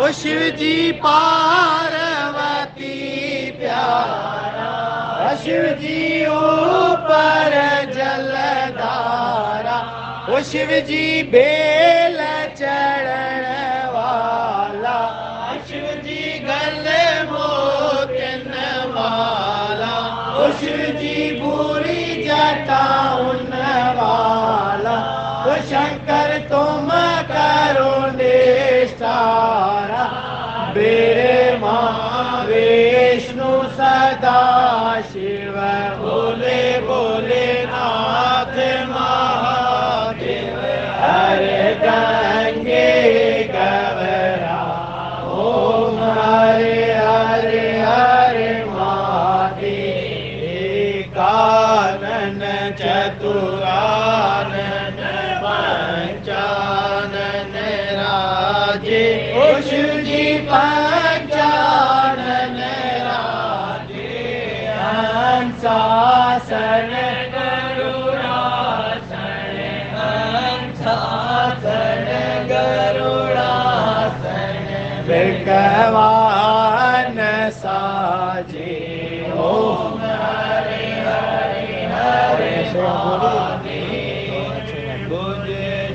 ओ शिव जी पार्वती प्यारा, शिव जी ऊपर जलधारा, ओ शिव जी बेल चढ़न वाला, शिव जी गले मोतिन वाला, ओ शिव जी भूरी जटाउन वाला, ओ शंकर तुम करो निष्ठारा, मेरे माँ विष्णु सदा शिव, बोले बोले नाथ महादेव, हरे गंगे गवरा, ओम हरे हरे हरे महादेव, कानन चतुरानन पंचानन राजे, ओ शिव जी पंचानन राजे, हंसासन गरुड़ासन, हंसासन गरुड़ासन, भगवान साजे, ओम हरे हरे हरे महादेव, भुज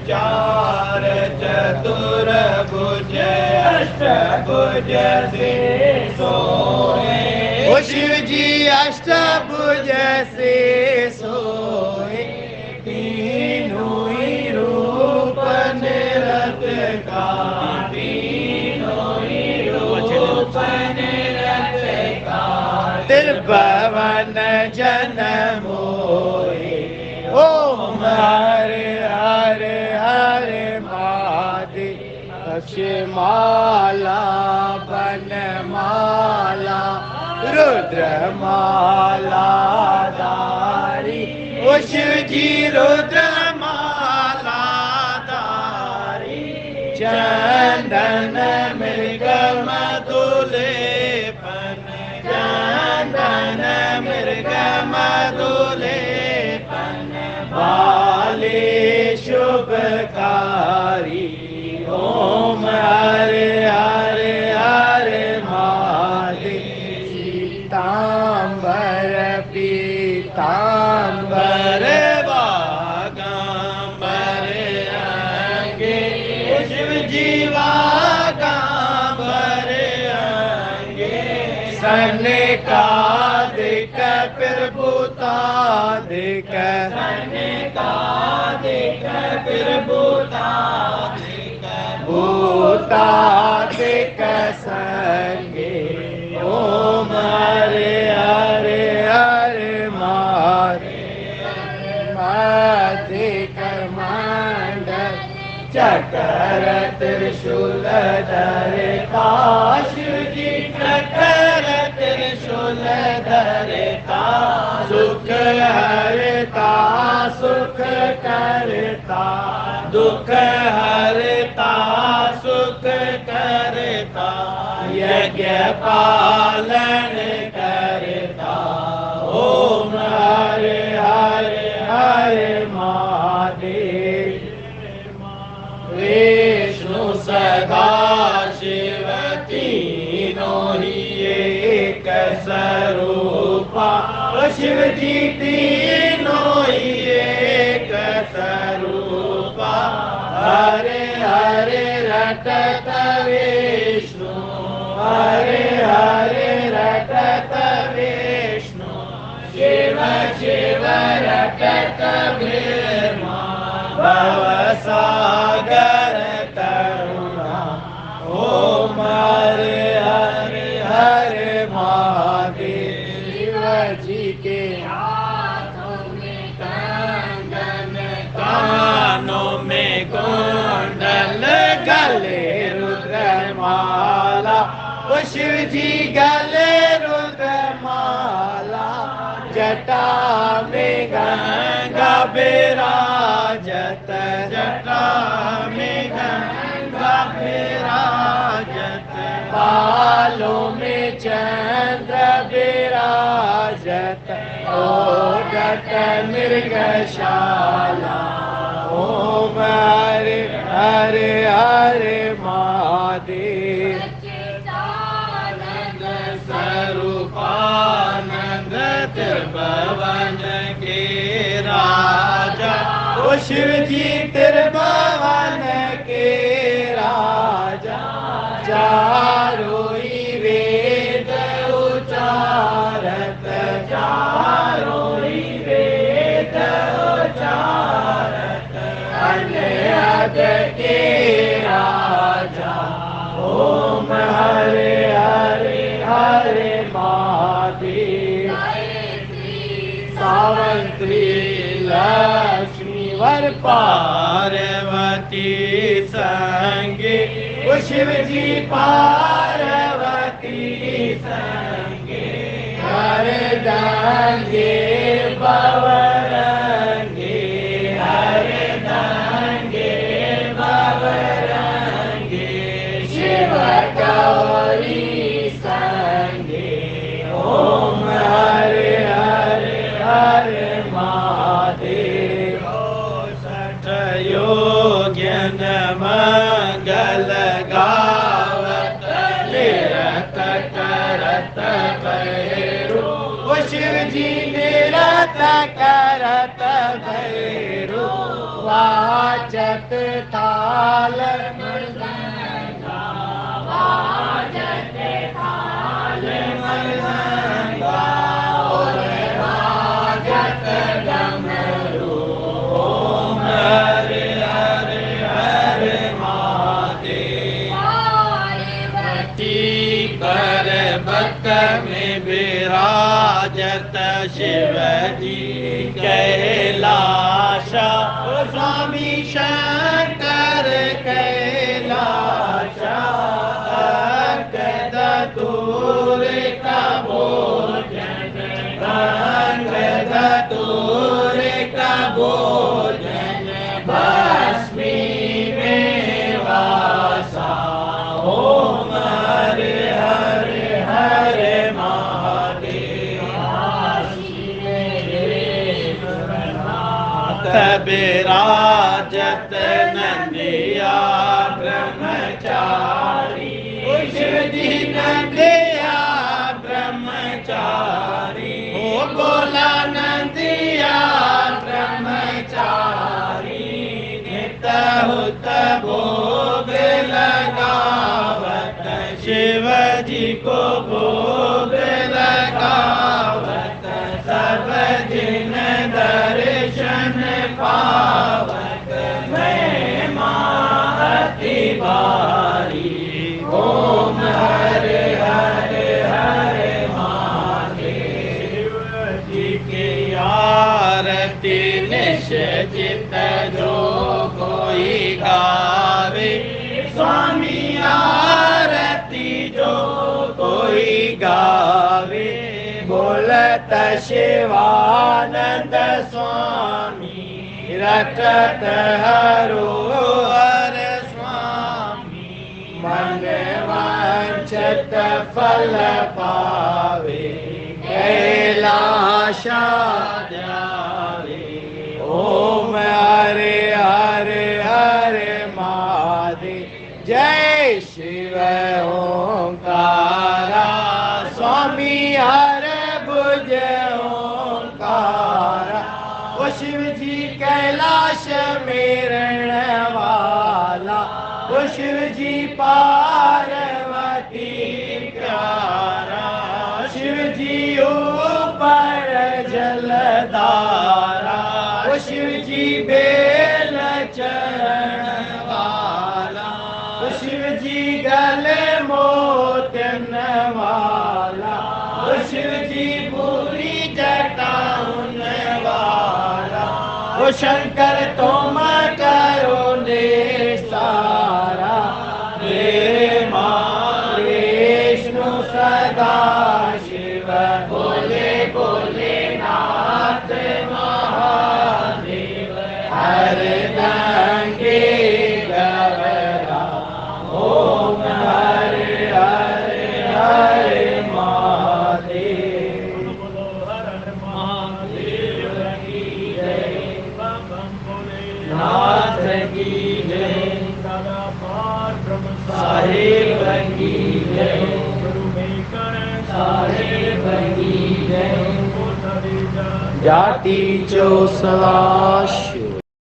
चार चतुर भुज अष्ट भुज से सोए, ओ शिव जी अष्ट भुज से सोए, तीनों ही रूप निरत का, तीनों ही रूप निरत का, त्रिभुवन जन मोहे, ओम हरे हरे हरे महादेव, अक्षमाला बनमाला रुद्रमाला धारी, ओ शिव जी रुद्रमाला धारी, चंदन मृग मधुलेपन, चंदन मृग मधुलेपन, बाले शुभकारी, ओम हरे हरे हरे महादेव, सीतांबर पीतांबर वागांबर अंगे, शिव जी वागांबर अंगे, सनकादिक प्रभुतादिक, सनकादिक प्रभुतादिक, भूतादिक संगे, ओम हरे हरे हरे महादेव, अधिक मंडल चक्र त्रिशूल धरता, शिव जी चक्र त्रिशूल धरता, सुख हरता सुख करता, दुख हरता सुख करता, यज्ञ पालन करता, ओम हरे हरे हरे महादेव, विष्णु सदा शिव तीनों ही एक स्वरूपा, शिव जी तीनों ही एक स्वरूपा, हरे हरे रटत विष्णु, हरे हरे रटत विष्णु, शिव शिव रटत ब्रह्मा, भव सागर तरुणा, ओम हरे हरे हरे महादेव, शिव जी के हाथों में कंगन, कानों में कुंडल, गले रुद्रमाला, ओ शिव जी गले रुद्रमाला, जटा में गंगा विराजत, जटा में गंगा विराजत, बालों में चंद्र विराजत, ओ जट मृगशाला, ओम हरे हरे हरे मा महादेव स्वरूपानंद त्रिभुवन के राजा ओ शिव जी त्रिभुवन के राजा चारों ही वेद उचारत चारों ही वेद उचारत अनहद के राजा ओम हरे हरे हरे महादेव सावित्री लक्ष्मी वर पार्वती संगे ओ शिव जी पार्वती संगे हरदंगे बवरंगे हरदंगे बवरंगे शिव गौरी संगे ओम हरे हरे हरे महादेव सठ योग्यन मंगल गावत निरत करत भैरो ओ शिव जी निरत करत भैरो वाजत थाल मृदंगा वाजत थाल मृदंगा और वाजत डमरू ओम हरे हरे हरे महादेव पार्वती पर्वत में विराजत शिव जी कैलाश स्वामी शंकर कैलाश धतूर का भोजन धतूर का भोजन भस्मी में वासा ओम हरे हरे हरे महादेव विराजत नंदिया ब्रह्मचारी शिव जी नंदिया ब्रह्मचारी ओ बोला नंदिया ब्रह्मचारी नित हुत भोग लगावत शिव जी को भोग लगावत सब जिन दर्शन पावत महिमा अति भारी ओम हरे हरे हरे महादेव जी की आरती निश्चित जो कोई गावे स्वामी आरती जो कोई गावे बोलत शिवानंद स्वामी रटत हरो हर स्वामी मन वांछित फल पावे कैलाश जावे ओम हरे हरे हरे महादेव जय शिव ओंकारा स्वामी हर भुज ओंकारा ओ शिव जी कैलाश में रहने वाला ओ शिव जी पार्वती प्यारा शिव जी ऊपर जलधारा ओ शिव जी बेल चरण वाला ओ शिव जी गले मोतन वाला ओ शिव जी पूरी जटाउन वाला ओ शंकर तुम करो निस्तारा मेरे माँ विष्णु सदा शिव बोले बोले नाथ महादेव हर दंगे गवरा ओम हरे हरे हरे महादेव महादेव की जय। दादा पार ब्रह्म साहेब की जय। गुरु में कर साहेब की जय। को तरे जा जाति चो सलाश।